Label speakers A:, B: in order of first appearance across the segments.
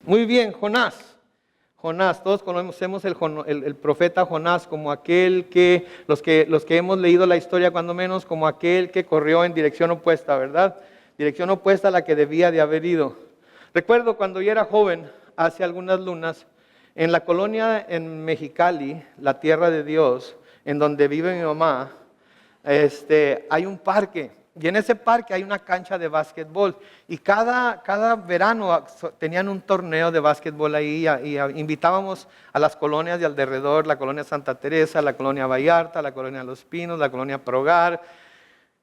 A: Muy bien, Jonás. Jonás, todos conocemos el profeta Jonás como aquel los que hemos leído la historia cuando menos, como aquel que corrió en dirección opuesta, ¿verdad? Dirección opuesta a la que debía de haber ido. Recuerdo cuando yo era joven, hace algunas lunas, en la colonia en Mexicali, la tierra de Dios, en donde vive mi mamá, hay un parque. Y en ese parque hay una cancha de básquetbol. Y cada verano tenían un torneo de básquetbol ahí. Y invitábamos a las colonias de alrededor, la colonia Santa Teresa, la colonia Vallarta, la colonia Los Pinos, la colonia Progar,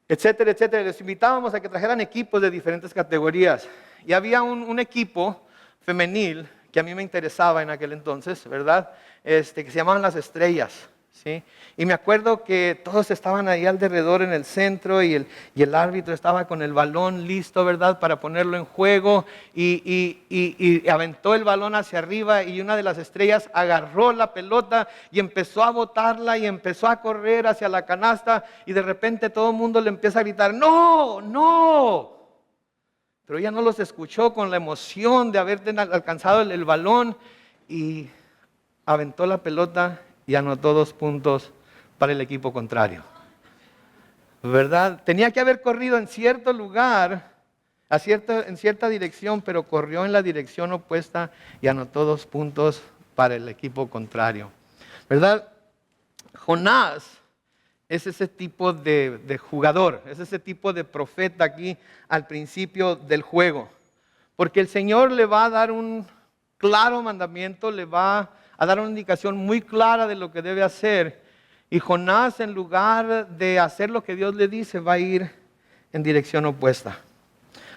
A: etcétera, etcétera. Les invitábamos a que trajeran equipos de diferentes categorías. Y había un equipo femenil que a mí me interesaba en aquel entonces, ¿verdad? Que se llamaban las Estrellas. ¿Sí? Y me acuerdo que todos estaban ahí alrededor en el centro y el árbitro estaba con el balón listo, ¿verdad? Para ponerlo en juego y aventó el balón hacia arriba y una de las estrellas agarró la pelota y empezó a botarla y empezó a correr hacia la canasta y de repente todo el mundo le empieza a gritar, ¡no, no! Pero ella no los escuchó con la emoción de haber alcanzado el balón y aventó la pelota y anotó 2 puntos para el equipo contrario. ¿Verdad? Tenía que haber corrido en cierto lugar, en cierta dirección, pero corrió en la dirección opuesta y anotó 2 puntos para el equipo contrario. ¿Verdad? Jonás es ese tipo de jugador, es ese tipo de profeta aquí al principio del juego. Porque el Señor le va a dar un claro mandamiento, le va a dar una indicación muy clara de lo que debe hacer. Y Jonás, en lugar de hacer lo que Dios le dice, va a ir en dirección opuesta.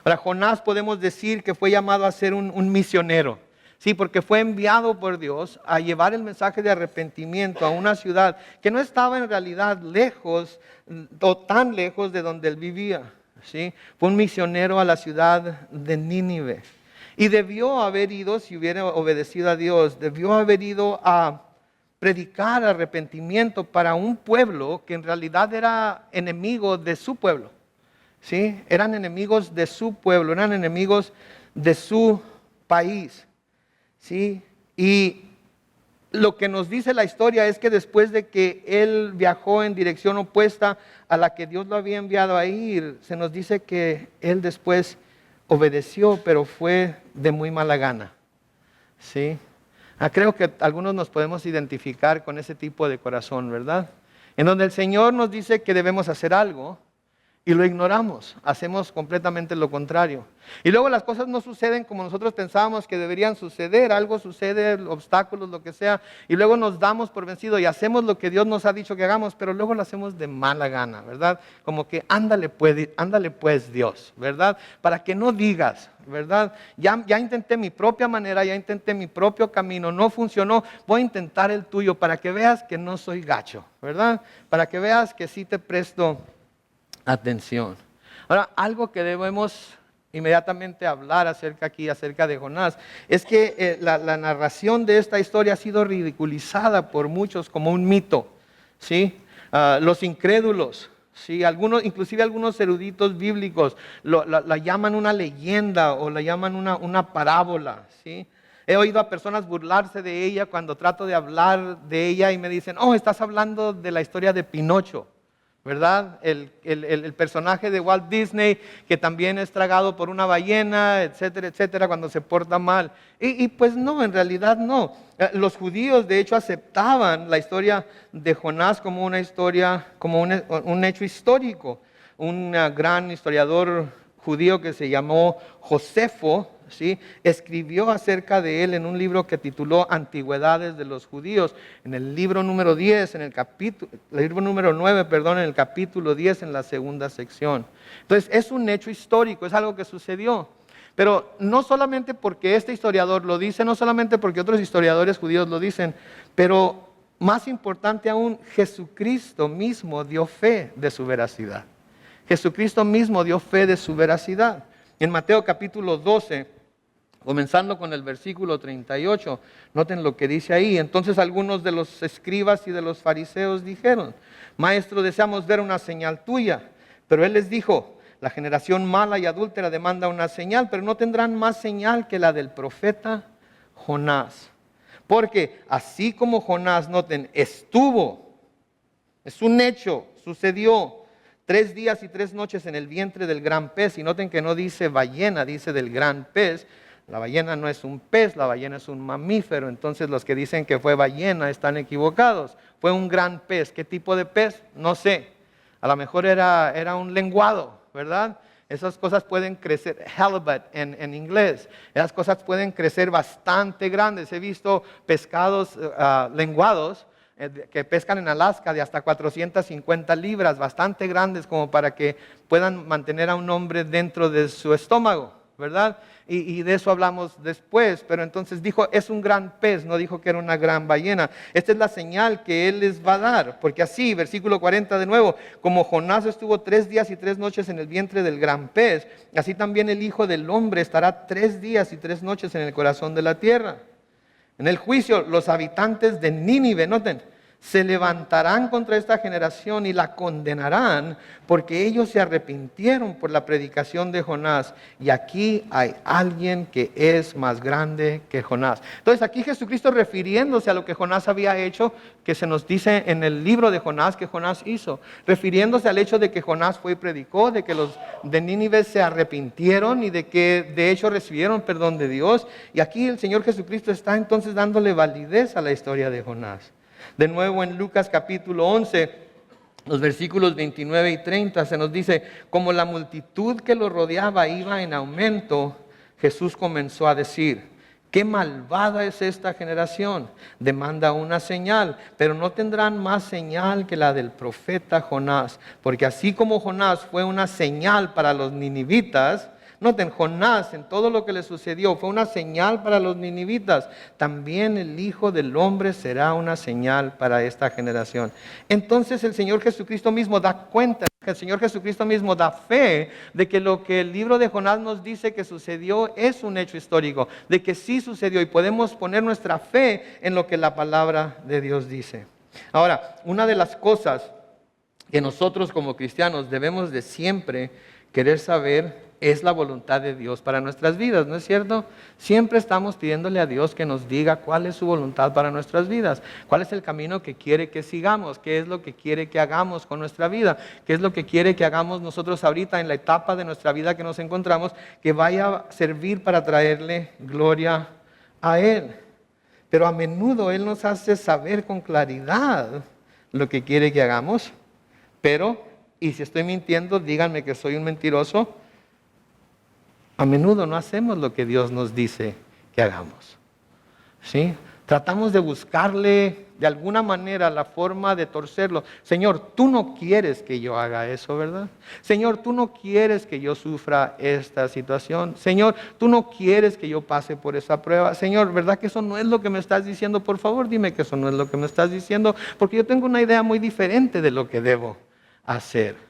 A: Ahora, Jonás podemos decir que fue llamado a ser un misionero. Sí, porque fue enviado por Dios a llevar el mensaje de arrepentimiento a una ciudad que no estaba en realidad lejos o tan lejos de donde él vivía. ¿Sí? Fue un misionero a la ciudad de Nínive. Y debió haber ido, si hubiera obedecido a Dios, debió haber ido a predicar arrepentimiento para un pueblo que en realidad era enemigo de su pueblo. ¿Sí? Eran enemigos de su pueblo, eran enemigos de su país. ¿Sí? Y lo que nos dice la historia es que después de que él viajó en dirección opuesta a la que Dios lo había enviado a ir, se nos dice que él después obedeció, pero fue de muy mala gana. ¿Sí? Creo que algunos nos podemos identificar con ese tipo de corazón, ¿verdad? En donde el Señor nos dice que debemos hacer algo y lo ignoramos, hacemos completamente lo contrario. Y luego las cosas no suceden como nosotros pensábamos que deberían suceder, algo sucede, obstáculos, lo que sea, y luego nos damos por vencido y hacemos lo que Dios nos ha dicho que hagamos, pero luego lo hacemos de mala gana, ¿verdad? Como que ándale pues Dios, ¿verdad? Para que no digas, ¿verdad? Ya intenté mi propia manera, ya intenté mi propio camino, no funcionó, voy a intentar el tuyo para que veas que no soy gacho, ¿verdad? Para que veas que sí te presto atención. Ahora, algo que debemos inmediatamente hablar acerca de Jonás, es que la narración de esta historia ha sido ridiculizada por muchos como un mito, ¿sí? Los incrédulos, ¿sí? Inclusive algunos eruditos bíblicos la llaman una leyenda o la llaman una parábola, ¿sí? He oído a personas burlarse de ella cuando trato de hablar de ella y me dicen, oh, estás hablando de la historia de Pinocho, ¿verdad? El personaje de Walt Disney que también es tragado por una ballena, etcétera, etcétera, cuando se porta mal. Y pues no, en realidad no. Los judíos de hecho aceptaban la historia de Jonás como una historia, como un hecho histórico. Un gran historiador judío que se llamó Josefo, ¿sí? Escribió acerca de él en un libro que tituló Antigüedades de los Judíos, en el libro número 10, en el libro número 9, perdón, en el capítulo 10, en la segunda sección. Entonces, es un hecho histórico, es algo que sucedió. Pero no solamente porque este historiador lo dice, no solamente porque otros historiadores judíos lo dicen, pero más importante aún, Jesucristo mismo dio fe de su veracidad. Jesucristo mismo dio fe de su veracidad. En Mateo capítulo 12, comenzando con el versículo 38, noten lo que dice ahí. Entonces algunos de los escribas y de los fariseos dijeron, Maestro, deseamos ver una señal tuya. Pero él les dijo, la generación mala y adúltera demanda una señal, pero no tendrán más señal que la del profeta Jonás. Porque así como Jonás, noten, estuvo, es un hecho, sucedió 3 días y 3 noches en el vientre del gran pez. Y noten que no dice ballena, dice del gran pez. La ballena no es un pez, la ballena es un mamífero. Entonces los que dicen que fue ballena están equivocados. Fue un gran pez. ¿Qué tipo de pez? No sé. A lo mejor era un lenguado, ¿verdad? Esas cosas pueden crecer, halibut en inglés. Esas cosas pueden crecer bastante grandes. He visto pescados lenguados que pescan en Alaska de hasta 450 libras, bastante grandes como para que puedan mantener a un hombre dentro de su estómago, ¿verdad? Y de eso hablamos después, pero entonces dijo, es un gran pez, no dijo que era una gran ballena. Esta es la señal que Él les va a dar, porque así, versículo 40 de nuevo, como Jonás estuvo 3 días y 3 noches en el vientre del gran pez, así también el Hijo del Hombre estará 3 días y 3 noches en el corazón de la tierra. En el juicio, los habitantes de Nínive, noten, se levantarán contra esta generación y la condenarán porque ellos se arrepintieron por la predicación de Jonás. Y aquí hay alguien que es más grande que Jonás. Entonces aquí Jesucristo, refiriéndose a lo que Jonás había hecho, que se nos dice en el libro de Jonás que Jonás hizo, refiriéndose al hecho de que Jonás fue y predicó, de que los de Nínive se arrepintieron y de que de hecho recibieron perdón de Dios. Y aquí el Señor Jesucristo está entonces dándole validez a la historia de Jonás. De nuevo en Lucas capítulo 11, los versículos 29 y 30 se nos dice, como la multitud que lo rodeaba iba en aumento, Jesús comenzó a decir, qué malvada es esta generación, demanda una señal, pero no tendrán más señal que la del profeta Jonás, porque así como Jonás fue una señal para los ninivitas, noten, Jonás en todo lo que le sucedió fue una señal para los ninivitas. También el Hijo del Hombre será una señal para esta generación. Entonces el Señor Jesucristo mismo da cuenta, el Señor Jesucristo mismo da fe de que lo que el libro de Jonás nos dice que sucedió es un hecho histórico, de que sí sucedió y podemos poner nuestra fe en lo que la palabra de Dios dice. Ahora, una de las cosas que nosotros como cristianos debemos de siempre querer saber es la voluntad de Dios para nuestras vidas, ¿no es cierto? Siempre estamos pidiéndole a Dios que nos diga cuál es su voluntad para nuestras vidas, cuál es el camino que quiere que sigamos, qué es lo que quiere que hagamos con nuestra vida, qué es lo que quiere que hagamos nosotros ahorita en la etapa de nuestra vida que nos encontramos, que vaya a servir para traerle gloria a Él. Pero a menudo Él nos hace saber con claridad lo que quiere que hagamos, pero, y si estoy mintiendo, díganme que soy un mentiroso, a menudo no hacemos lo que Dios nos dice que hagamos. ¿Sí? Tratamos de buscarle de alguna manera la forma de torcerlo. Señor, tú no quieres que yo haga eso, ¿verdad? Señor, tú no quieres que yo sufra esta situación. Señor, tú no quieres que yo pase por esa prueba. Señor, ¿verdad que eso no es lo que me estás diciendo? Por favor, dime que eso no es lo que me estás diciendo, porque yo tengo una idea muy diferente de lo que debo hacer.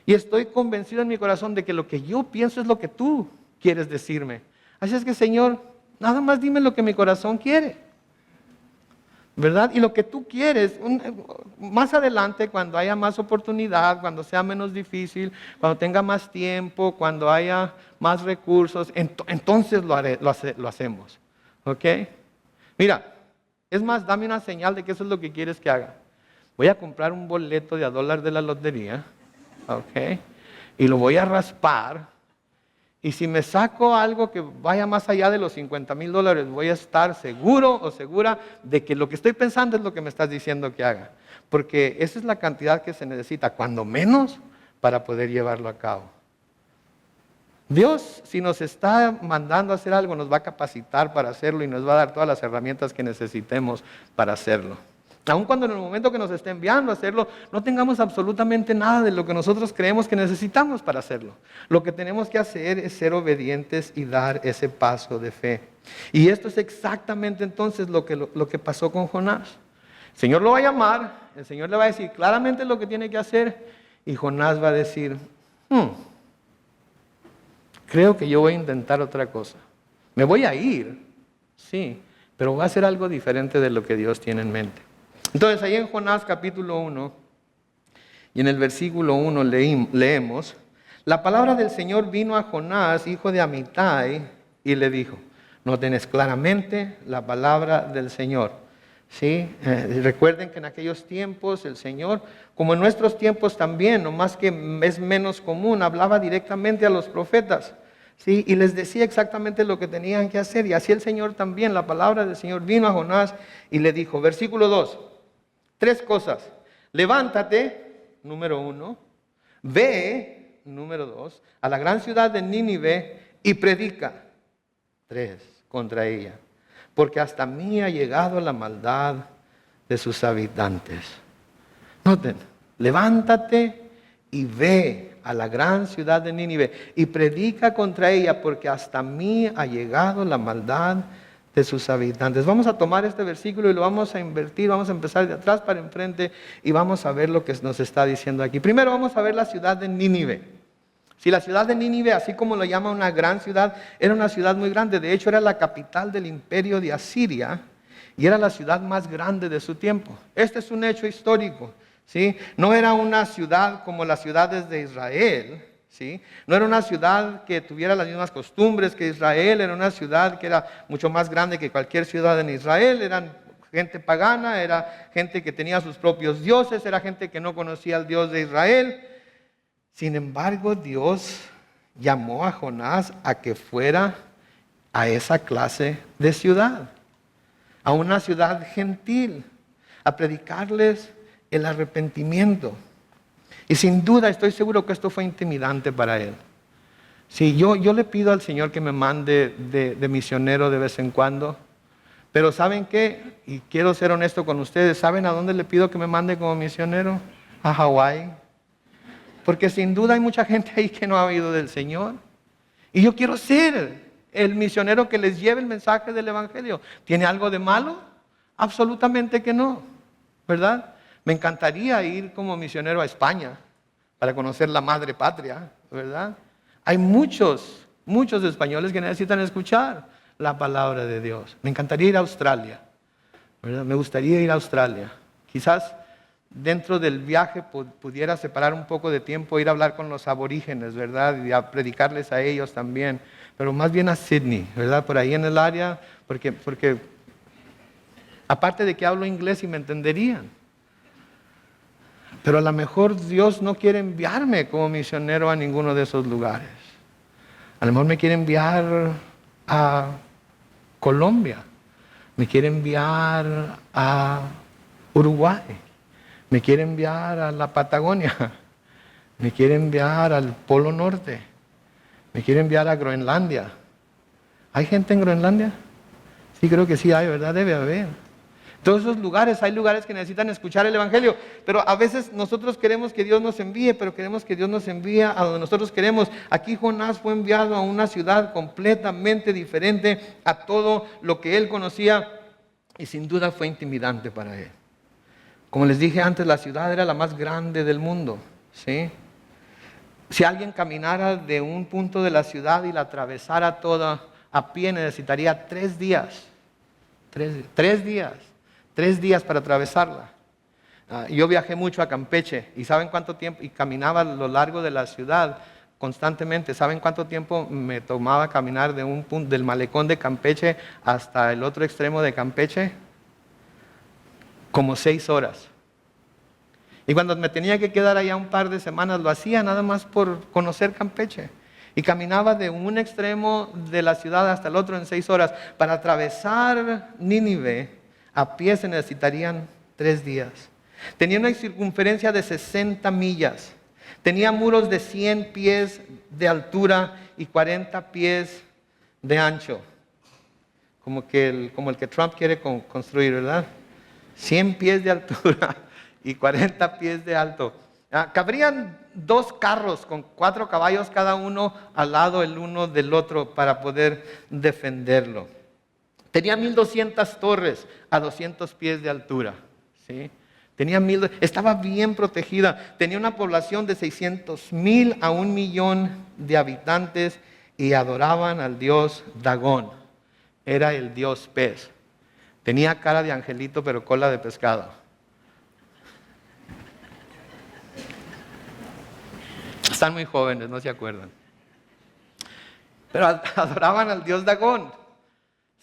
A: Y estoy convencido en mi corazón de que lo que yo pienso es lo que tú quieres decirme. Así es que, Señor, nada más dime lo que mi corazón quiere, ¿verdad? Y lo que tú quieres, más adelante, cuando haya más oportunidad, cuando sea menos difícil, cuando tenga más tiempo, cuando haya más recursos, entonces lo hacemos. ¿Ok? Mira, es más, dame una señal de que eso es lo que quieres que haga. Voy a comprar un boleto de $1 de la lotería. Okay. Y lo voy a raspar, y si me saco algo que vaya más allá de los $50,000, voy a estar seguro o segura de que lo que estoy pensando es lo que me estás diciendo que haga, porque esa es la cantidad que se necesita, cuando menos, para poder llevarlo a cabo. Dios, si nos está mandando a hacer algo, nos va a capacitar para hacerlo y nos va a dar todas las herramientas que necesitemos para hacerlo. Aun cuando en el momento que nos esté enviando a hacerlo, no tengamos absolutamente nada de lo que nosotros creemos que necesitamos para hacerlo. Lo que tenemos que hacer es ser obedientes y dar ese paso de fe. Y esto es exactamente entonces lo que pasó con Jonás. El Señor lo va a llamar, el Señor le va a decir claramente lo que tiene que hacer, y Jonás va a decir, creo que yo voy a intentar otra cosa. Me voy a ir, sí, pero voy a hacer algo diferente de lo que Dios tiene en mente. Entonces, ahí en Jonás capítulo 1, y en el versículo 1 leemos, la palabra del Señor vino a Jonás, hijo de Amitai, y le dijo, No tenés claramente la palabra del Señor. ¿Sí? Recuerden que en aquellos tiempos el Señor, como en nuestros tiempos también, nomás que es menos común, hablaba directamente a los profetas. ¿Sí? Y les decía exactamente lo que tenían que hacer. Y así el Señor también, la palabra del Señor vino a Jonás y le dijo, versículo 2, 3 cosas. Levántate, número 1, ve, número 2, a la gran ciudad de Nínive y predica, 3, contra ella, porque hasta mí ha llegado la maldad de sus habitantes. Noten, levántate y ve a la gran ciudad de Nínive y predica contra ella, porque hasta mí ha llegado la maldad de sus habitantes. Vamos a tomar este versículo y lo vamos a invertir, vamos a empezar de atrás para enfrente y vamos a ver lo que nos está diciendo aquí. Primero vamos a ver la ciudad de Nínive. Si la ciudad de Nínive, así como lo llama una gran ciudad, era una ciudad muy grande. De hecho, era la capital del imperio de Asiria y era la ciudad más grande de su tiempo. Este es un hecho histórico, ¿sí? No era una ciudad como las ciudades de Israel, ¿sí? No era una ciudad que tuviera las mismas costumbres que Israel, era una ciudad que era mucho más grande que cualquier ciudad en Israel. Eran gente pagana, era gente que tenía sus propios dioses, era gente que no conocía al Dios de Israel. Sin embargo, Dios llamó a Jonás a que fuera a esa clase de ciudad, a una ciudad gentil, a predicarles el arrepentimiento. Y sin duda estoy seguro que esto fue intimidante para él. Sí, yo le pido al Señor que me mande de misionero de vez en cuando, pero ¿saben qué? Y quiero ser honesto con ustedes, ¿saben a dónde le pido que me mande como misionero? A Hawái. Porque sin duda hay mucha gente ahí que no ha oído del Señor. Y yo quiero ser el misionero que les lleve el mensaje del Evangelio. ¿Tiene algo de malo? Absolutamente que no, ¿verdad? Me encantaría ir como misionero a España para conocer la madre patria, ¿verdad? Hay muchos españoles que necesitan escuchar la palabra de Dios. Me encantaría ir a Australia, ¿verdad? Me gustaría ir a Australia. Quizás dentro del viaje pudiera separar un poco de tiempo, ir a hablar con los aborígenes, ¿verdad? Y a predicarles a ellos también, pero más bien a Sydney, ¿verdad? Por ahí en el área, porque aparte de que hablo inglés y me entenderían. Pero a lo mejor Dios no quiere enviarme como misionero a ninguno de esos lugares. A lo mejor me quiere enviar a Colombia, me quiere enviar a Uruguay, me quiere enviar a la Patagonia, me quiere enviar al Polo Norte, me quiere enviar a Groenlandia. ¿Hay gente en Groenlandia? Sí, creo que sí hay, ¿verdad? Debe haber. Todos esos lugares, hay lugares que necesitan escuchar el Evangelio, pero a veces nosotros queremos que Dios nos envíe, pero queremos que Dios nos envíe a donde nosotros queremos. Aquí Jonás fue enviado a una ciudad completamente diferente a todo lo que él conocía y sin duda fue intimidante para él. Como les dije antes, la ciudad era la más grande del mundo, ¿sí? Si alguien caminara de un punto de la ciudad y la atravesara toda a pie, necesitaría 3 días. 3 días para atravesarla. Yo viajé mucho a Campeche y ¿saben cuánto tiempo? Y caminaba a lo largo de la ciudad constantemente. ¿Saben cuánto tiempo me tomaba caminar de un punto del malecón de Campeche hasta el otro extremo de Campeche? Como 6 horas. Y cuando me tenía que quedar allá un par de semanas, lo hacía nada más por conocer Campeche. Y caminaba de un extremo de la ciudad hasta el otro en 6 horas. Para atravesar Nínive, a pie se necesitarían 3 días. Tenía una circunferencia de 60 millas. Tenía muros de 100 pies de altura y 40 pies de ancho. Como el que Trump quiere construir, ¿verdad? 100 pies de altura y 40 pies de alto. Cabrían 2 carros con 4 caballos cada uno al lado el uno del otro para poder defenderlo. Tenía 1200 torres a 200 pies de altura, ¿sí? Estaba bien protegida. Tenía una población de 600,000 a 1,000,000 de habitantes y adoraban al dios Dagón. Era el dios pez. Tenía cara de angelito pero cola de pescado. Están muy jóvenes, no se acuerdan. Pero adoraban al dios Dagón.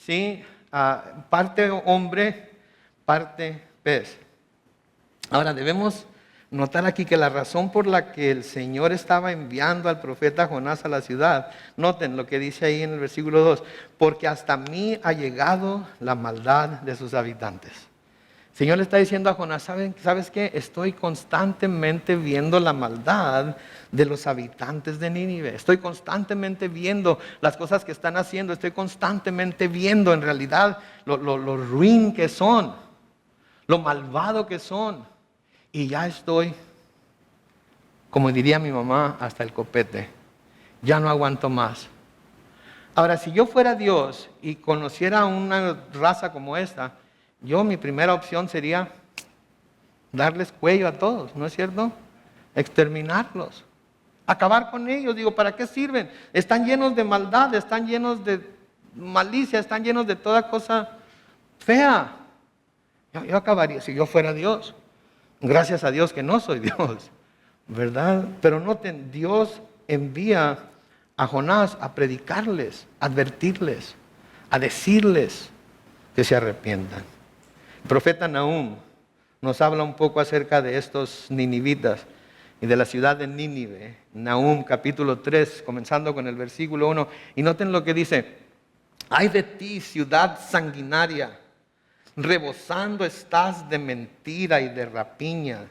A: ¿sí? Parte hombre, parte pez. Ahora debemos notar aquí que la razón por la que el Señor estaba enviando al profeta Jonás a la ciudad, noten lo que dice ahí en el versículo 2, porque hasta mí ha llegado la maldad de sus habitantes. El Señor le está diciendo a Jonás, ¿sabes qué? Estoy constantemente viendo la maldad de los habitantes de Nínive. Estoy constantemente viendo las cosas que están haciendo. Estoy constantemente viendo en realidad lo ruin que son, lo malvado que son. Y ya estoy, como diría mi mamá, hasta el copete. Ya no aguanto más. Ahora, si yo fuera Dios y conociera una raza como esta, mi primera opción sería darles cuello a todos, ¿no es cierto? Exterminarlos, acabar con ellos. Digo, ¿para qué sirven? Están llenos de maldad, están llenos de malicia, están llenos de toda cosa fea. Yo acabaría si yo fuera Dios. Gracias a Dios que no soy Dios, ¿verdad? Pero noten, Dios envía a Jonás a predicarles, a advertirles, a decirles que se arrepientan. El profeta Nahum nos habla un poco acerca de estos ninivitas y de la ciudad de Nínive. Nahum capítulo 3, comenzando con el versículo 1. Y noten lo que dice: ay de ti, ciudad sanguinaria, rebosando estás de mentira y de rapiña,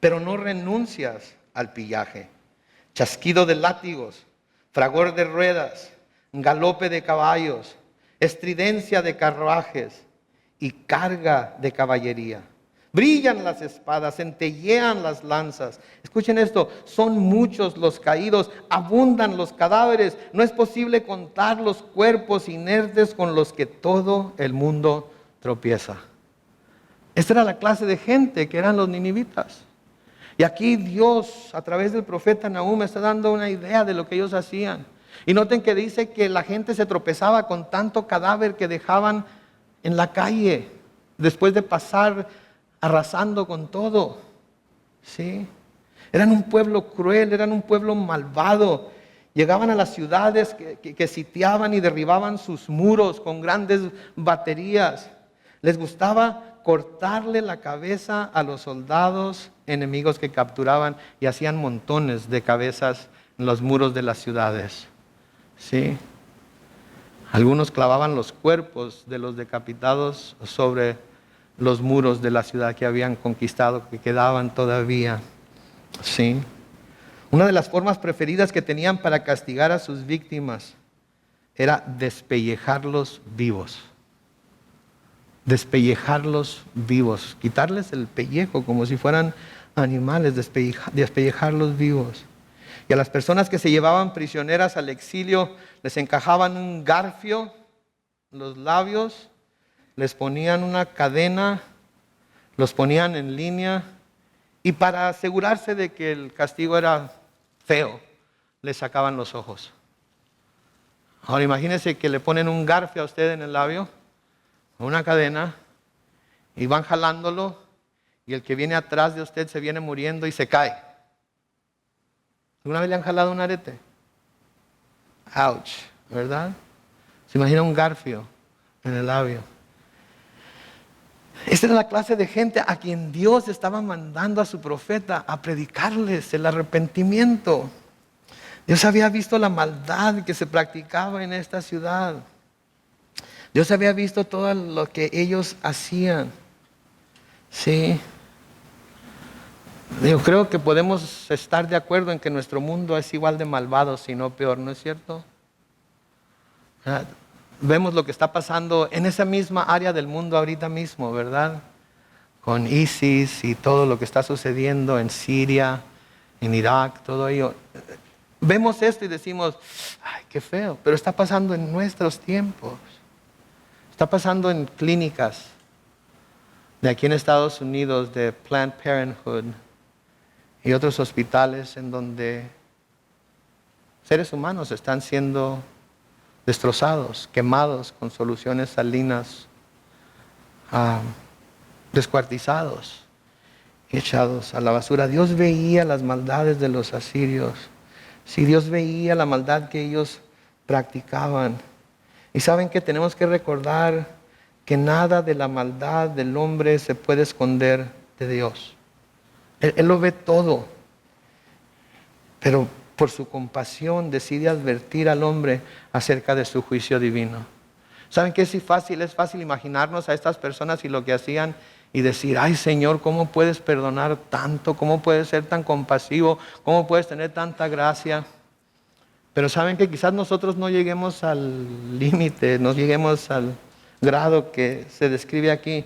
A: pero no renuncias al pillaje. Chasquido de látigos, fragor de ruedas, galope de caballos, estridencia de carruajes y carga de caballería. Brillan las espadas, centellean las lanzas. Escuchen esto, son muchos los caídos, abundan los cadáveres. No es posible contar los cuerpos inertes con los que todo el mundo tropieza. Esta era la clase de gente que eran los ninivitas. Y aquí Dios, a través del profeta Nahum, está dando una idea de lo que ellos hacían. Y noten que dice que la gente se tropezaba con tanto cadáver que dejaban en la calle, después de pasar arrasando con todo. ¿Sí? Eran un pueblo cruel, eran un pueblo malvado. Llegaban a las ciudades que sitiaban y derribaban sus muros con grandes baterías. Les gustaba cortarle la cabeza a los soldados enemigos que capturaban y hacían montones de cabezas en los muros de las ciudades. ¿Sí? Algunos clavaban los cuerpos de los decapitados sobre los muros de la ciudad que habían conquistado, que quedaban todavía. ¿Sí? Una de las formas preferidas que tenían para castigar a sus víctimas era despellejarlos vivos. Despellejarlos vivos, quitarles el pellejo como si fueran animales, despellejarlos vivos. Y a las personas que se llevaban prisioneras al exilio les encajaban un garfio en los labios, les ponían una cadena, los ponían en línea y para asegurarse de que el castigo era feo, les sacaban los ojos. Ahora imagínense que le ponen un garfio a usted en el labio, una cadena, y van jalándolo y el que viene atrás de usted se viene muriendo y se cae. ¿Alguna vez le han jalado un arete? Ouch, ¿verdad? Se imagina un garfio en el labio. Esta era la clase de gente a quien Dios estaba mandando a su profeta a predicarles el arrepentimiento. Dios había visto la maldad que se practicaba en esta ciudad. Dios había visto todo lo que ellos hacían. Sí. Yo creo que podemos estar de acuerdo en que nuestro mundo es igual de malvado, si no peor, ¿no es cierto? Vemos lo que está pasando en esa misma área del mundo ahorita mismo, ¿verdad? Con ISIS y todo lo que está sucediendo en Siria, en Irak, todo ello. Vemos esto y decimos, ay, qué feo, pero está pasando en nuestros tiempos. Está pasando en clínicas de aquí en Estados Unidos, de Planned Parenthood y otros hospitales en donde seres humanos están siendo destrozados, quemados con soluciones salinas, descuartizados, echados a la basura. Dios veía las maldades de los asirios. Sí, Dios veía la maldad que ellos practicaban. Y saben que tenemos que recordar que nada de la maldad del hombre se puede esconder de Dios. Él lo ve todo, pero por su compasión decide advertir al hombre acerca de su juicio divino. ¿Saben qué es fácil? Es fácil imaginarnos a estas personas y lo que hacían y decir, ay Señor, ¿cómo puedes perdonar tanto? ¿Cómo puedes ser tan compasivo? ¿Cómo puedes tener tanta gracia? Pero saben que quizás nosotros no lleguemos al límite, no lleguemos al grado que se describe aquí,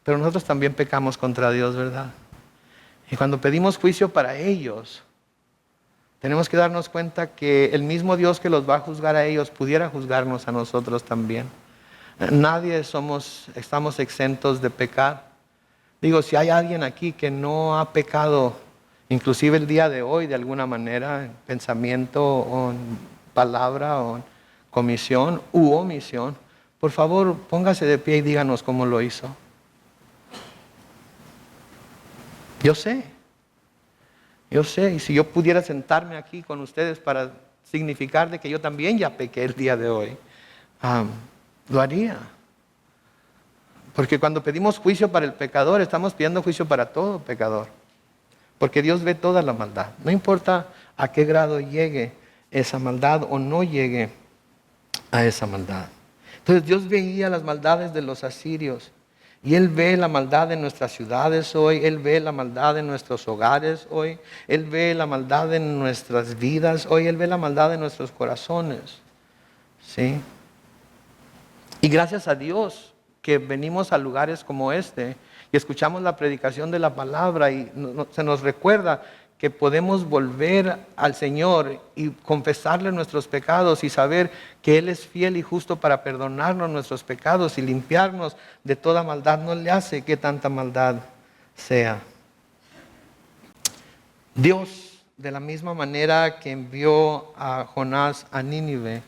A: pero nosotros también pecamos contra Dios, ¿verdad? Y cuando pedimos juicio para ellos, tenemos que darnos cuenta que el mismo Dios que los va a juzgar a ellos pudiera juzgarnos a nosotros también. Nadie estamos exentos de pecar. Digo, si hay alguien aquí que no ha pecado, inclusive el día de hoy de alguna manera, en pensamiento o en palabra o en comisión u omisión, por favor póngase de pie y díganos cómo lo hizo. Yo sé, y si yo pudiera sentarme aquí con ustedes para significar de que yo también ya pequé el día de hoy, lo haría. Porque cuando pedimos juicio para el pecador, estamos pidiendo juicio para todo pecador. Porque Dios ve toda la maldad. No importa a qué grado llegue esa maldad o no llegue a esa maldad. Entonces Dios veía las maldades de los asirios. Y Él ve la maldad en nuestras ciudades hoy. Él ve la maldad en nuestros hogares hoy. Él ve la maldad en nuestras vidas hoy. Él ve la maldad en nuestros corazones. ¿Sí? Y gracias a Dios que venimos a lugares como este y escuchamos la predicación de la palabra y se nos recuerda que podemos volver al Señor y confesarle nuestros pecados y saber que Él es fiel y justo para perdonarnos nuestros pecados y limpiarnos de toda maldad. No le hace que tanta maldad sea. Dios, de la misma manera que envió a Jonás a Nínive,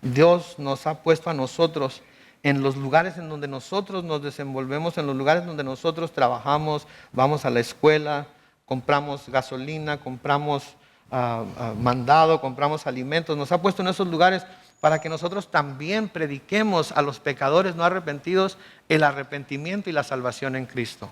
A: Dios nos ha puesto a nosotros en los lugares en donde nosotros nos desenvolvemos, en los lugares donde nosotros trabajamos, vamos a la escuela, compramos gasolina, compramos mandado, compramos alimentos. Nos ha puesto en esos lugares para que nosotros también prediquemos a los pecadores no arrepentidos el arrepentimiento y la salvación en Cristo.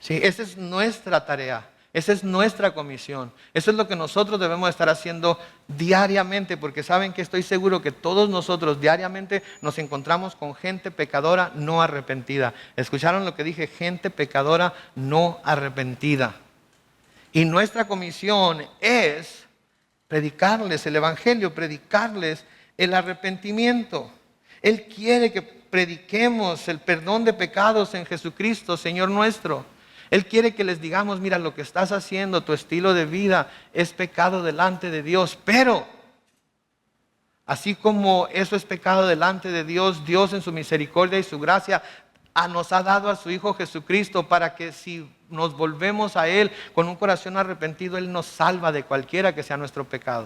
A: ¿Sí? Esa es nuestra tarea. Esa es nuestra comisión. Eso es lo que nosotros debemos estar haciendo diariamente, porque saben que estoy seguro que todos nosotros diariamente nos encontramos con gente pecadora no arrepentida. ¿Escucharon lo que dije? Gente pecadora no arrepentida. Y nuestra comisión es predicarles el evangelio, predicarles el arrepentimiento. Él quiere que prediquemos el perdón de pecados en Jesucristo, Señor nuestro. Él quiere que les digamos, mira, lo que estás haciendo, tu estilo de vida es pecado delante de Dios. Pero, así como eso es pecado delante de Dios, Dios en su misericordia y su gracia nos ha dado a su Hijo Jesucristo para que si nos volvemos a Él con un corazón arrepentido, Él nos salva de cualquiera que sea nuestro pecado.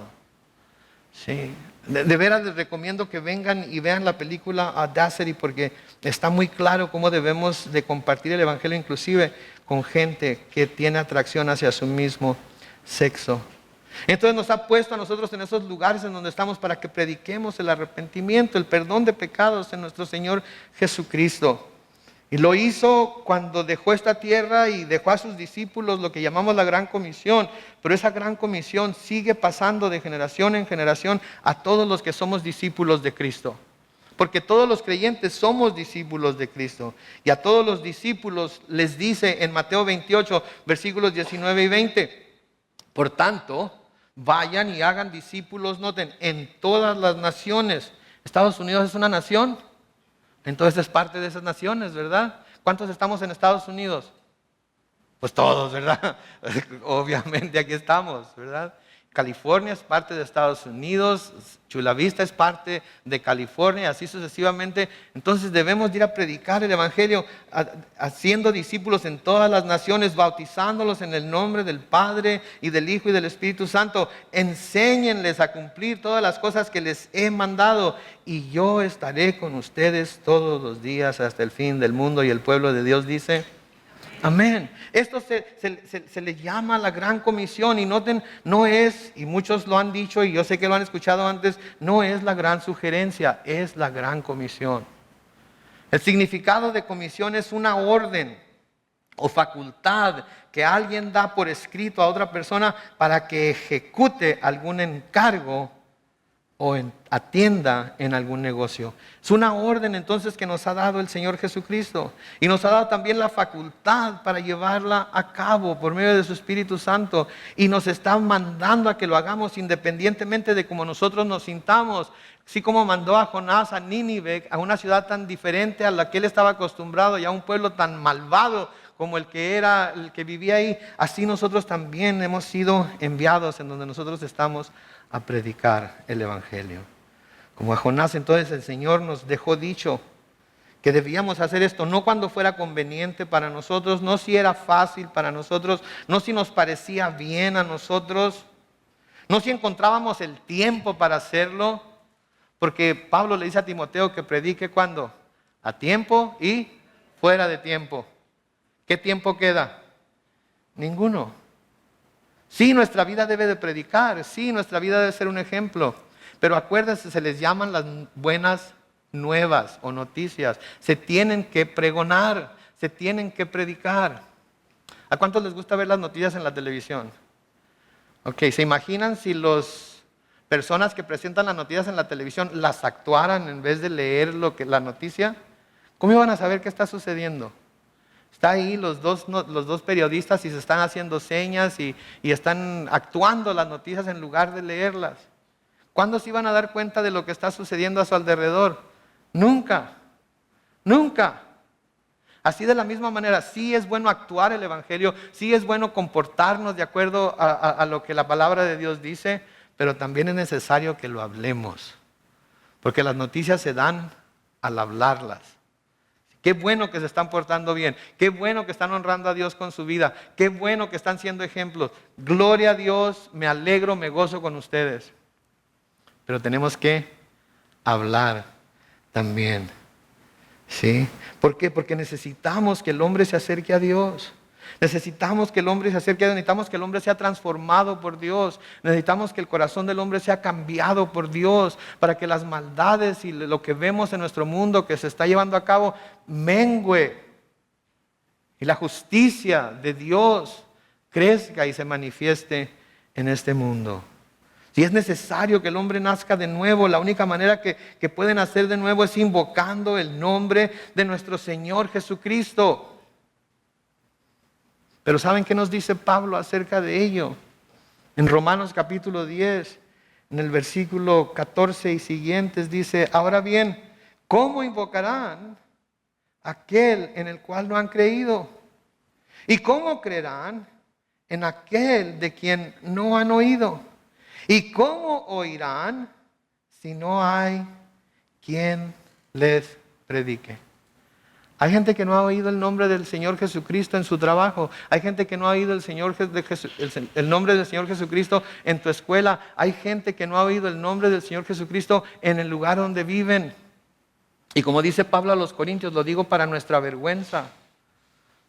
A: Sí. De veras les recomiendo que vengan y vean la película Audacity porque está muy claro cómo debemos de compartir el evangelio inclusive con gente que tiene atracción hacia su mismo sexo. Entonces nos ha puesto a nosotros en esos lugares en donde estamos para que prediquemos el arrepentimiento, el perdón de pecados en nuestro Señor Jesucristo. Y lo hizo cuando dejó esta tierra y dejó a sus discípulos lo que llamamos la Gran Comisión. Pero esa Gran Comisión sigue pasando de generación en generación a todos los que somos discípulos de Cristo. Porque todos los creyentes somos discípulos de Cristo. Y a todos los discípulos les dice en Mateo 28, versículos 19 y 20. Por tanto, vayan y hagan discípulos, noten, en todas las naciones. Estados Unidos es una nación. Entonces es parte de esas naciones, ¿verdad? ¿Cuántos estamos en Estados Unidos? Pues todos, ¿verdad? Obviamente aquí estamos, ¿verdad? California es parte de Estados Unidos, Chula Vista es parte de California, así sucesivamente. Entonces debemos ir a predicar el evangelio, haciendo discípulos en todas las naciones, bautizándolos en el nombre del Padre y del Hijo y del Espíritu Santo. Enséñenles a cumplir todas las cosas que les he mandado y yo estaré con ustedes todos los días hasta el fin del mundo. Y el pueblo de Dios dice, Amén. Esto se le llama la gran comisión y noten, no es, y muchos lo han dicho y yo sé que lo han escuchado antes, no es la gran sugerencia, es la gran comisión. El significado de comisión es una orden o facultad que alguien da por escrito a otra persona para que ejecute algún encargo o atienda en algún negocio. Es una orden entonces que nos ha dado el Señor Jesucristo y nos ha dado también la facultad para llevarla a cabo por medio de su Espíritu Santo y nos está mandando a que lo hagamos independientemente de cómo nosotros nos sintamos. Así como mandó a Jonás a Nínive, a una ciudad tan diferente a la que él estaba acostumbrado y a un pueblo tan malvado como el que era, el que vivía ahí, así nosotros también hemos sido enviados en donde nosotros estamos a predicar el Evangelio. Como a Jonás, entonces el Señor nos dejó dicho que debíamos hacer esto, no cuando fuera conveniente para nosotros, no si era fácil para nosotros, no si nos parecía bien a nosotros, no si encontrábamos el tiempo para hacerlo, porque Pablo le dice a Timoteo que predique cuando, a tiempo y fuera de tiempo. ¿Qué tiempo queda? Ninguno. Sí, nuestra vida debe de predicar, sí, nuestra vida debe ser un ejemplo, pero acuérdense, se les llaman las buenas nuevas o noticias. Se tienen que pregonar, se tienen que predicar. ¿A cuántos les gusta ver las noticias en la televisión? Ok, ¿se imaginan si las personas que presentan las noticias en la televisión las actuaran en vez de leer la noticia? ¿Cómo iban a saber qué está sucediendo? Está ahí los dos periodistas y se están haciendo señas y están actuando las noticias en lugar de leerlas. ¿Cuándo se iban a dar cuenta de lo que está sucediendo a su alrededor? Nunca, nunca. Así de la misma manera, sí es bueno actuar el Evangelio, sí es bueno comportarnos de acuerdo a lo que la palabra de Dios dice, pero también es necesario que lo hablemos, porque las noticias se dan al hablarlas. Qué bueno que se están portando bien, qué bueno que están honrando a Dios con su vida, qué bueno que están siendo ejemplos. Gloria a Dios, me alegro, me gozo con ustedes. Pero tenemos que hablar también, ¿sí? ¿Por qué? Porque necesitamos que el hombre se acerque a Dios. Necesitamos que el hombre se acerque a Dios, necesitamos que el hombre sea transformado por Dios, necesitamos que el corazón del hombre sea cambiado por Dios, para que las maldades y lo que vemos en nuestro mundo que se está llevando a cabo mengüe y la justicia de Dios crezca y se manifieste en este mundo. Si es necesario que el hombre nazca de nuevo, la única manera que pueden hacer de nuevo es invocando el nombre de nuestro Señor Jesucristo. Pero ¿saben qué nos dice Pablo acerca de ello? En Romanos capítulo 10, en el versículo 14 y siguientes dice, ahora bien, ¿cómo invocarán aquel en el cual no han creído? ¿Y cómo creerán en aquel de quien no han oído? ¿Y cómo oirán si no hay quien les predique? Hay gente que no ha oído el nombre del Señor Jesucristo en su trabajo. Hay gente que no ha oído el nombre del Señor Jesucristo en tu escuela. Hay gente que no ha oído el nombre del Señor Jesucristo en el lugar donde viven. Y como dice Pablo a los Corintios, lo digo para nuestra vergüenza.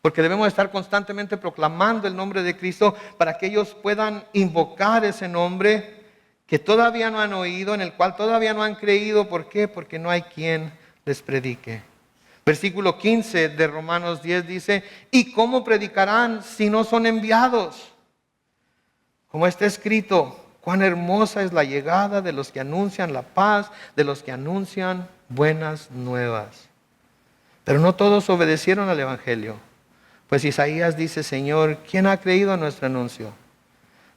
A: Porque debemos estar constantemente proclamando el nombre de Cristo para que ellos puedan invocar ese nombre que todavía no han oído, en el cual todavía no han creído. ¿Por qué? Porque no hay quien les predique. Versículo 15 de Romanos 10 dice, ¿y cómo predicarán si no son enviados? Como está escrito, cuán hermosa es la llegada de los que anuncian la paz, de los que anuncian buenas nuevas. Pero no todos obedecieron al Evangelio. Pues Isaías dice, Señor, ¿quién ha creído a nuestro anuncio?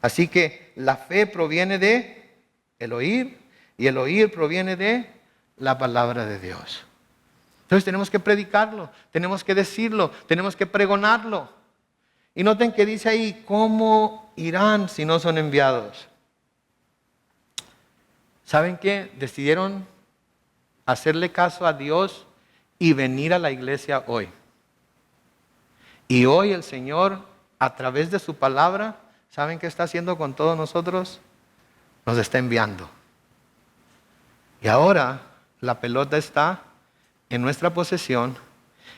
A: Así que la fe proviene de el oír y el oír proviene de la palabra de Dios. Entonces tenemos que predicarlo, tenemos que decirlo, tenemos que pregonarlo. Y noten que dice ahí, ¿cómo irán si no son enviados? ¿Saben qué? Decidieron hacerle caso a Dios y venir a la iglesia hoy. Y hoy el Señor, a través de su palabra, ¿saben qué está haciendo con todos nosotros? Nos está enviando. Y ahora la pelota está en nuestra posesión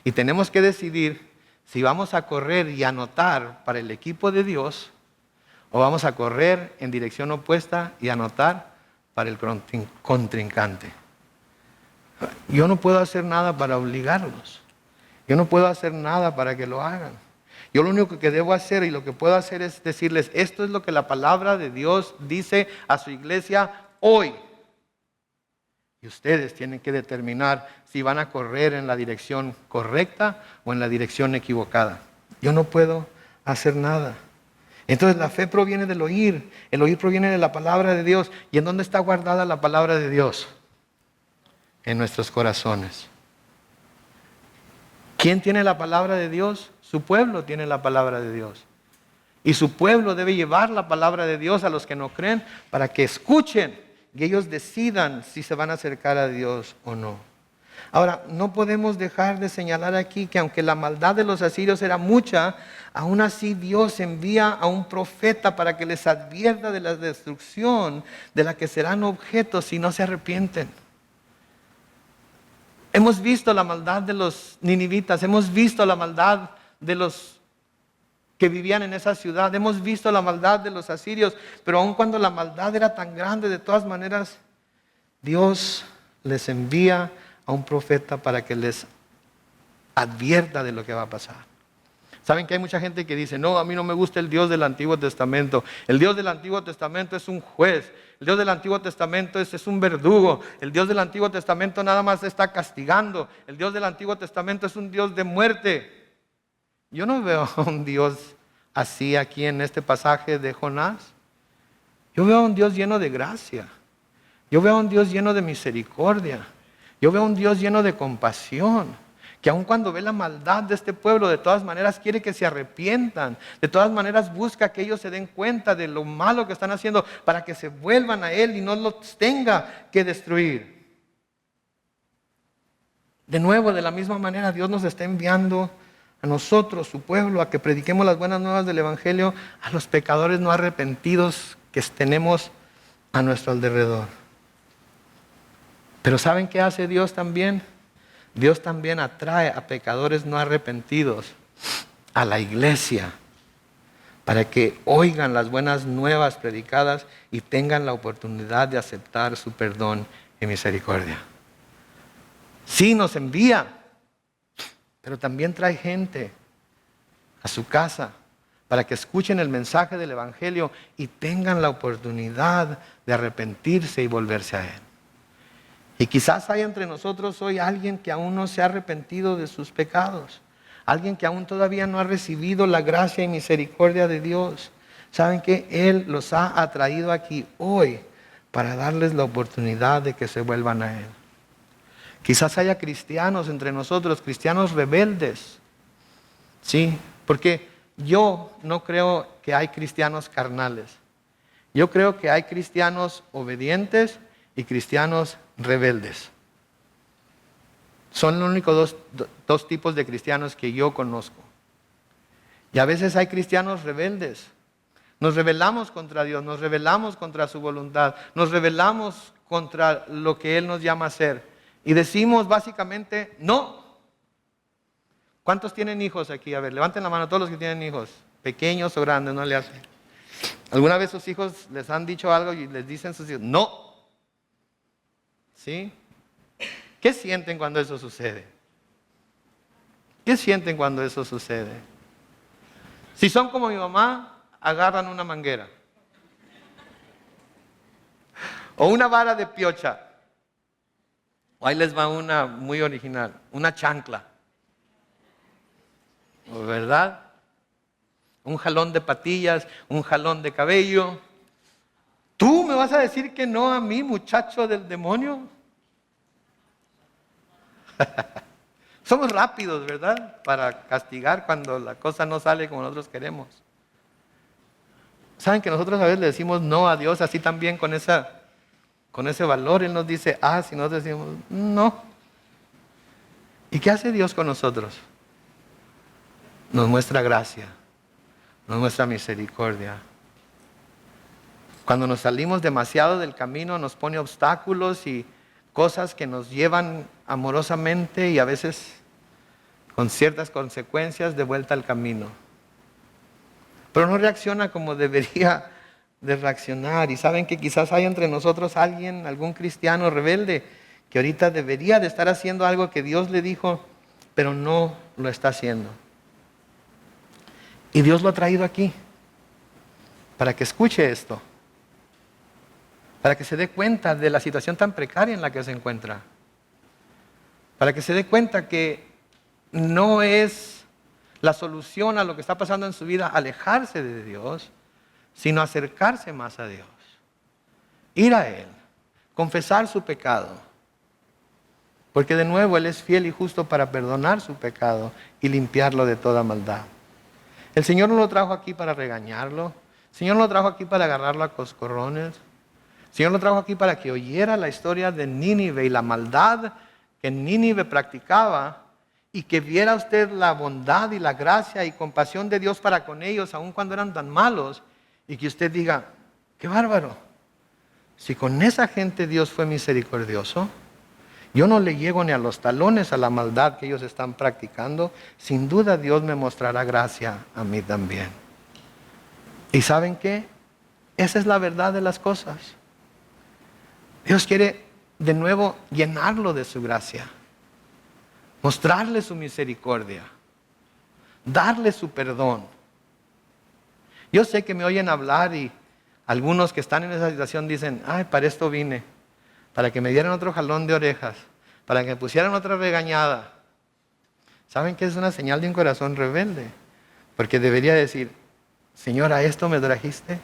A: y tenemos que decidir si vamos a correr y anotar para el equipo de Dios o vamos a correr en dirección opuesta y anotar para el contrincante. Yo no puedo hacer nada para obligarlos. Yo no puedo hacer nada para que lo hagan. Yo lo único que debo hacer y lo que puedo hacer es decirles, esto es lo que la palabra de Dios dice a su iglesia hoy. Y ustedes tienen que determinar si van a correr en la dirección correcta o en la dirección equivocada. Yo no puedo hacer nada. Entonces la fe proviene del oír. El oír proviene de la palabra de Dios. ¿Y en dónde está guardada la palabra de Dios? En nuestros corazones. ¿Quién tiene la palabra de Dios? Su pueblo tiene la palabra de Dios. Y su pueblo debe llevar la palabra de Dios a los que no creen para que escuchen y ellos decidan si se van a acercar a Dios o no. Ahora, no podemos dejar de señalar aquí que aunque la maldad de los asirios era mucha, aún así Dios envía a un profeta para que les advierta de la destrucción de la que serán objetos si no se arrepienten. Hemos visto la maldad de los ninivitas, hemos visto la maldad de los que vivían en esa ciudad, hemos visto la maldad de los asirios, pero aun cuando la maldad era tan grande, de todas maneras, Dios les envía a un profeta para que les advierta de lo que va a pasar. Saben que hay mucha gente que dice, no, a mí no me gusta el Dios del Antiguo Testamento. El Dios del Antiguo Testamento es un juez. El Dios del Antiguo Testamento es un verdugo. El Dios del Antiguo Testamento nada más está castigando. El Dios del Antiguo Testamento es un Dios de muerte. Yo no veo a un Dios así aquí en este pasaje de Jonás. Yo veo a un Dios lleno de gracia. Yo veo a un Dios lleno de misericordia. Yo veo a un Dios lleno de compasión, que aun cuando ve la maldad de este pueblo, de todas maneras quiere que se arrepientan. De todas maneras busca que ellos se den cuenta de lo malo que están haciendo para que se vuelvan a Él y no los tenga que destruir. De nuevo, de la misma manera, Dios nos está enviando a nosotros, su pueblo, a que prediquemos las buenas nuevas del Evangelio a los pecadores no arrepentidos que tenemos a nuestro alrededor. Pero ¿saben qué hace Dios también? Dios también atrae a pecadores no arrepentidos a la iglesia para que oigan las buenas nuevas predicadas y tengan la oportunidad de aceptar su perdón y misericordia. Sí, nos envía, pero también trae gente a su casa para que escuchen el mensaje del Evangelio y tengan la oportunidad de arrepentirse y volverse a Él. Y quizás hay entre nosotros hoy alguien que aún no se ha arrepentido de sus pecados. Alguien que aún todavía no ha recibido la gracia y misericordia de Dios. ¿Saben qué? Él los ha atraído aquí hoy para darles la oportunidad de que se vuelvan a Él. Quizás haya cristianos entre nosotros, cristianos rebeldes. Sí, porque yo no creo que hay cristianos carnales. Yo creo que hay cristianos obedientes y cristianos rebeldes. Son los únicos dos tipos de cristianos que yo conozco. Y a veces hay cristianos rebeldes. Nos rebelamos contra Dios, nos rebelamos contra su voluntad, nos rebelamos contra lo que Él nos llama a hacer. Y decimos básicamente, no. ¿Cuántos tienen hijos aquí? A ver, levanten la mano todos los que tienen hijos, pequeños o grandes, no le hacen. ¿Alguna vez sus hijos les han dicho algo y les dicen sus hijos, no? ¿Sí? ¿Qué sienten cuando eso sucede? ¿Qué sienten cuando eso sucede? Si son como mi mamá, agarran una manguera. O una vara de piocha. O ahí les va una muy original, una chancla. ¿Verdad? Un jalón de patillas, un jalón de cabello. ¿Tú me vas a decir que no a mí, muchacho del demonio? Somos rápidos, ¿verdad? Para castigar cuando la cosa no sale como nosotros queremos. ¿Saben que nosotros a veces le decimos no a Dios así también con ese valor? Él nos dice, si nosotros decimos no. ¿Y qué hace Dios con nosotros? Nos muestra gracia, nos muestra misericordia. Cuando nos salimos demasiado del camino, nos pone obstáculos y cosas que nos llevan amorosamente y a veces con ciertas consecuencias, de vuelta al camino. Pero no reacciona como debería de reaccionar. Y saben que quizás hay entre nosotros alguien, algún cristiano rebelde, que ahorita debería de estar haciendo algo que Dios le dijo, pero no lo está haciendo. Y Dios lo ha traído aquí, para que escuche esto, para que se dé cuenta de la situación tan precaria en la que se encuentra, para que se dé cuenta que no es la solución a lo que está pasando en su vida alejarse de Dios, sino acercarse más a Dios, ir a Él, confesar su pecado, porque de nuevo Él es fiel y justo para perdonar su pecado y limpiarlo de toda maldad. El Señor no lo trajo aquí para regañarlo, el Señor no lo trajo aquí para agarrarlo a coscorrones, el Señor lo trajo aquí para que oyera la historia de Nínive y la maldad que Nínive practicaba, y que viera usted la bondad y la gracia y compasión de Dios para con ellos, aun cuando eran tan malos, y que usted diga, qué bárbaro, si con esa gente Dios fue misericordioso, yo no le llego ni a los talones a la maldad que ellos están practicando, sin duda Dios me mostrará gracia a mí también. ¿Y saben qué? Esa es la verdad de las cosas. Dios quiere de nuevo llenarlo de su gracia, mostrarle su misericordia, darle su perdón. Yo sé que me oyen hablar y algunos que están en esa situación dicen, ay, para esto vine, para que me dieran otro jalón de orejas, para que me pusieran otra regañada. ¿Saben qué es una señal de un corazón rebelde? Porque debería decir, Señor, ¿a esto me trajiste?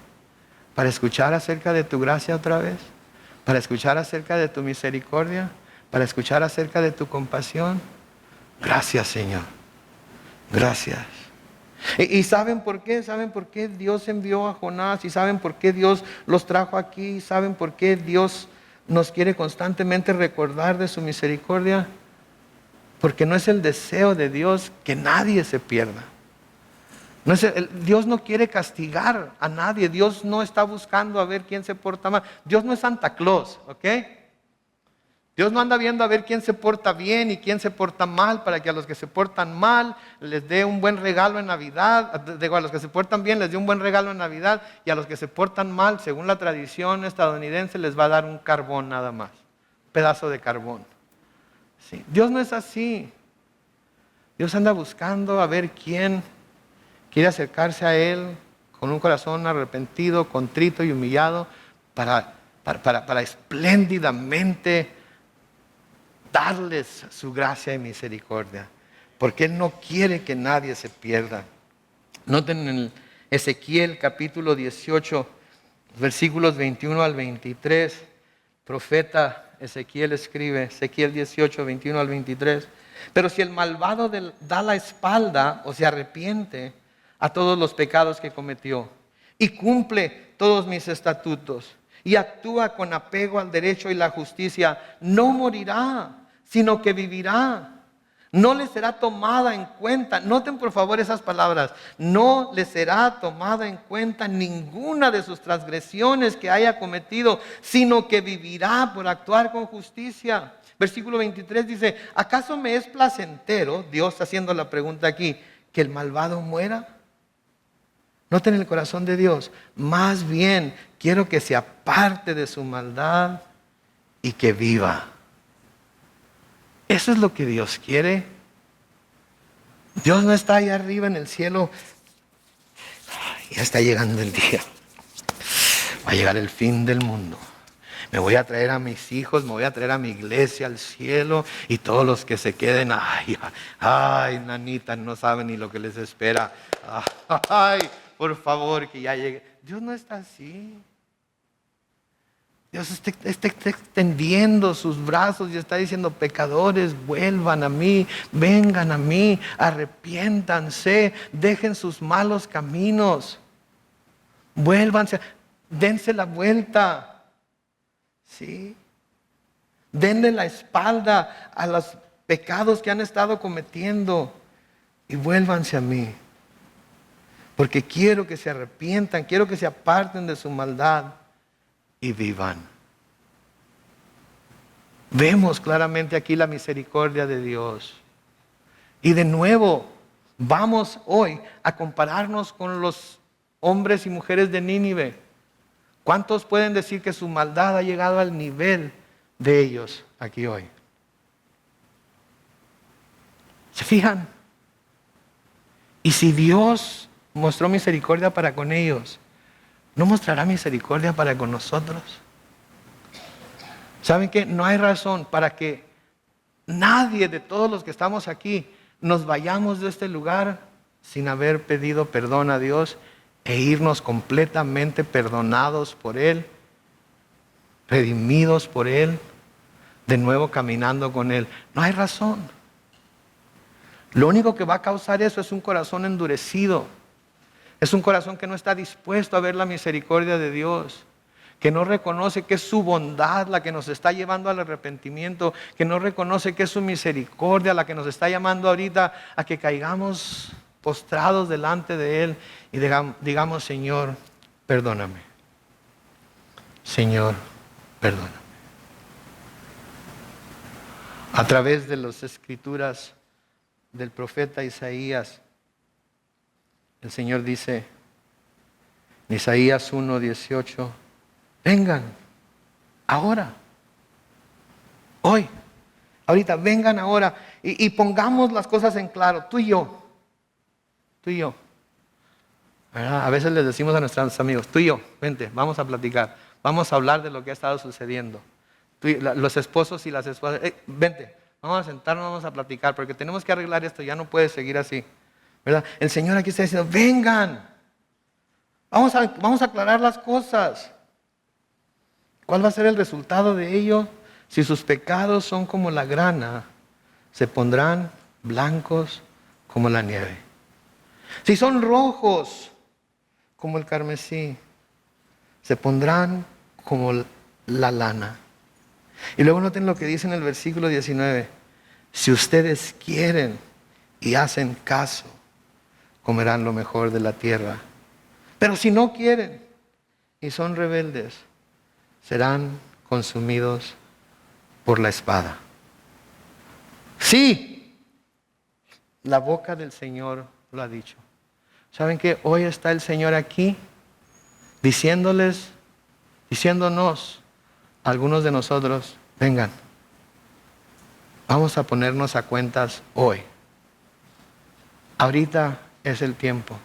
A: ¿Para escuchar acerca de tu gracia otra vez? ¿Para escuchar acerca de tu misericordia? ¿Para escuchar acerca de tu compasión? Gracias, Señor. Gracias. ¿Y saben por qué? ¿Saben por qué Dios envió a Jonás? ¿Y saben por qué Dios los trajo aquí? ¿Saben por qué Dios nos quiere constantemente recordar de su misericordia? Porque no es el deseo de Dios que nadie se pierda. Dios no quiere castigar a nadie. Dios no está buscando a ver quién se porta mal. Dios no es Santa Claus, ¿ok? Dios no anda viendo a ver quién se porta bien y quién se porta mal, para que a los que se portan mal les dé un buen regalo en Navidad. A los que se portan bien les dé un buen regalo en Navidad, y a los que se portan mal, según la tradición estadounidense, les va a dar un carbón nada más, un pedazo de carbón. Sí. Dios no es así. Dios anda buscando a ver quién quiere acercarse a Él con un corazón arrepentido, contrito y humillado, para espléndidamente darles su gracia y misericordia, porque Él no quiere que nadie se pierda. Noten en Ezequiel capítulo 18, versículos 21 al 23, profeta Ezequiel escribe, Ezequiel 18, 21 al 23, pero si el malvado da la espalda o se arrepiente a todos los pecados que cometió y cumple todos mis estatutos y actúa con apego al derecho y la justicia, no morirá, sino que vivirá. No le será tomada en cuenta, noten por favor esas palabras, no le será tomada en cuenta ninguna de sus transgresiones que haya cometido, sino que vivirá por actuar con justicia. Versículo 23 dice, ¿acaso me es placentero, Dios haciendo la pregunta aquí, que el malvado muera? Noten el corazón de Dios, más bien quiero que se aparte de su maldad y que viva. Eso es lo que Dios quiere. Dios no está allá arriba en el cielo. Ya está llegando el día. Va a llegar el fin del mundo. Me voy a traer a mis hijos, me voy a traer a mi iglesia al cielo, y todos los que se queden, ay, nanitas, no saben ni lo que les espera. Ay, por favor, que ya llegue. Dios no está así. Dios está extendiendo sus brazos y está diciendo, pecadores, vuelvan a mí, vengan a mí, arrepiéntanse, dejen sus malos caminos, vuélvanse, dense la vuelta. ¿Sí? Denle la espalda a los pecados que han estado cometiendo y vuélvanse a mí, porque quiero que se arrepientan, quiero que se aparten de su maldad y vivan. Vemos claramente aquí la misericordia de Dios, Y de nuevo, vamos hoy a compararnos con los hombres y mujeres de Nínive. ¿Cuántos pueden decir que su maldad ha llegado al nivel de ellos aquí hoy? ¿Se fijan? Y si Dios mostró misericordia para con ellos, ¿no mostrará misericordia para con nosotros? ¿Saben qué? No hay razón para que nadie de todos los que estamos aquí nos vayamos de este lugar sin haber pedido perdón a Dios e irnos completamente perdonados por Él, redimidos por Él, de nuevo caminando con Él. No hay razón. Lo único que va a causar eso es un corazón endurecido. Es un corazón que no está dispuesto a ver la misericordia de Dios, que no reconoce que es su bondad la que nos está llevando al arrepentimiento, que no reconoce que es su misericordia la que nos está llamando ahorita a que caigamos postrados delante de Él y digamos, Señor, perdóname. Señor, perdóname. A través de las escrituras del profeta Isaías, el Señor dice en Isaías 1:18, vengan, ahora, hoy, ahorita, vengan ahora y pongamos las cosas en claro, tú y yo. ¿Verdad? A veces les decimos a nuestros amigos, tú y yo, vente, vamos a platicar, vamos a hablar de lo que ha estado sucediendo. Los esposos y las esposas, vente, vamos a sentarnos, vamos a platicar, porque tenemos que arreglar esto, ya no puede seguir así. ¿Verdad? El Señor aquí está diciendo, vengan, vamos a aclarar las cosas. ¿Cuál va a ser el resultado de ello? Si sus pecados son como la grana, se pondrán blancos como la nieve. Si son rojos como el carmesí, se pondrán como la lana. Y luego noten lo que dice en el versículo 19. Si ustedes quieren y hacen caso, comerán lo mejor de la tierra. Pero si no quieren y son rebeldes, serán consumidos por la espada. Sí, la boca del Señor lo ha dicho. ¿Saben qué? Hoy está el Señor aquí diciéndonos, algunos de nosotros, vengan, vamos a ponernos a cuentas hoy. Ahorita es el tiempo.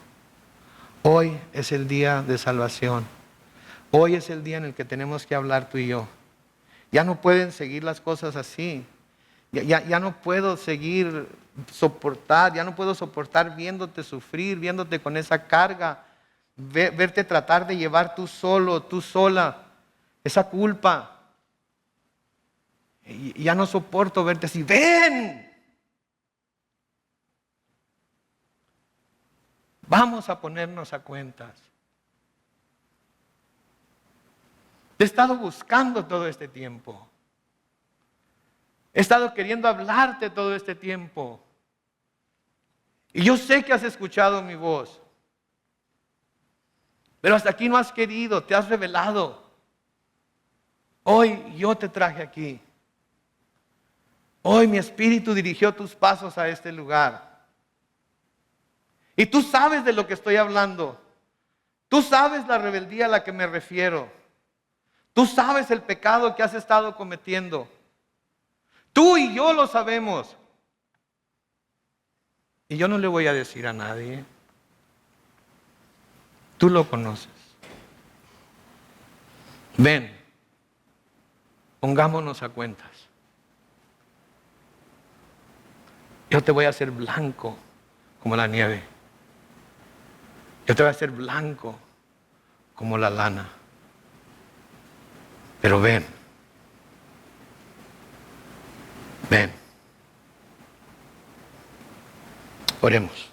A: Hoy es el día de salvación. Hoy es el día en el que tenemos que hablar tú y yo. Ya no pueden seguir las cosas así. Ya no puedo seguir ya no puedo soportar viéndote sufrir, viéndote con esa carga, verte tratar de llevar tú solo, tú sola, esa culpa. Y ya no soporto verte así, ven. Vamos a ponernos a cuentas. Te he estado buscando todo este tiempo. He estado queriendo hablarte todo este tiempo. Y yo sé que has escuchado mi voz. Pero hasta aquí no has querido, te has rebelado. Hoy yo te traje aquí. Hoy mi espíritu dirigió tus pasos a este lugar. Y tú sabes de lo que estoy hablando. Tú sabes la rebeldía a la que me refiero. Tú sabes el pecado que has estado cometiendo. Tú y yo lo sabemos. Y yo no le voy a decir a nadie. Tú lo conoces. Ven, pongámonos a cuentas. Yo te voy a hacer blanco como la nieve. Yo te voy a hacer blanco como la lana. Pero ven. Ven. Oremos.